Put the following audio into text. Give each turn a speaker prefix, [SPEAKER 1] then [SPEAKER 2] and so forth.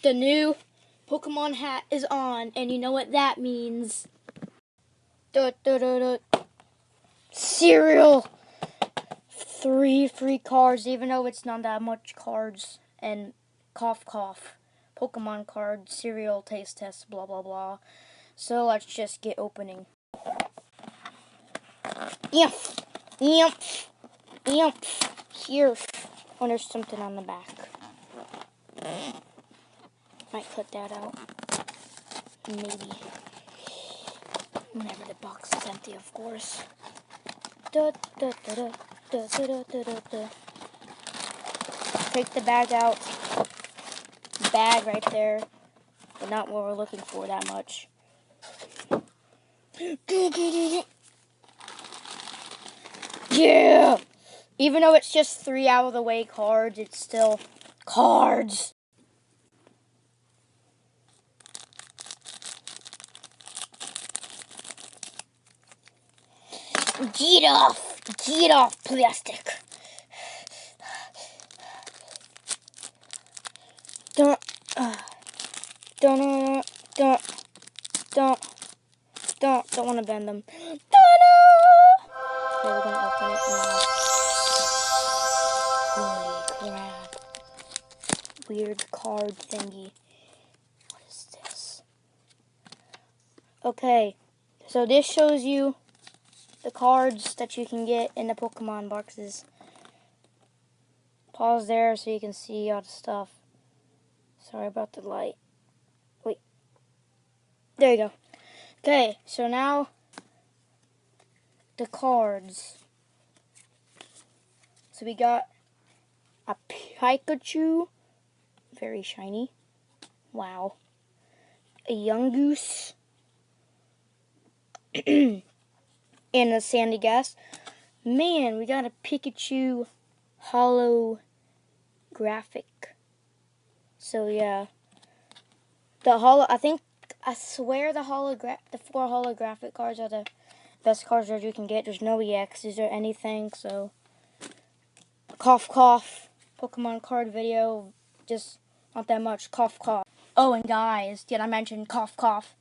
[SPEAKER 1] The new Pokemon hat is on, and you know what that means. Cereal! 3 free cards, even though it's not that much cards. And cough cough. Pokemon cards, cereal, taste test, blah blah blah. So let's just get opening. Yep. Here. Oh, there's something on the back. Might cut that out. Maybe. Whenever the box is empty, of course. Take the bag out. Bag right there. But not what we're looking for that much. Yeah! Even though it's just 3 out of the way cards, it's still cards. Get off! Get off, plastic! Don't want to bend them. Okay, we're gonna open it now. Holy crap. Weird card thingy. What is this? Okay, so this shows you the cards that you can get in the Pokemon boxes. Pause there so you can see all the stuff. Sorry about the light. Wait. There you go. Okay, so now the cards. So we got a Pikachu, very shiny. Wow. A Yungoos. And a Sandy Gas. Man, we got a Pikachu holographic. So yeah. I swear the 4 holographic cards are the best cards that you can get. There's no EXs or anything, so cough cough. Pokemon card video, just not that much. Cough cough. Oh, and guys, did I mention cough cough?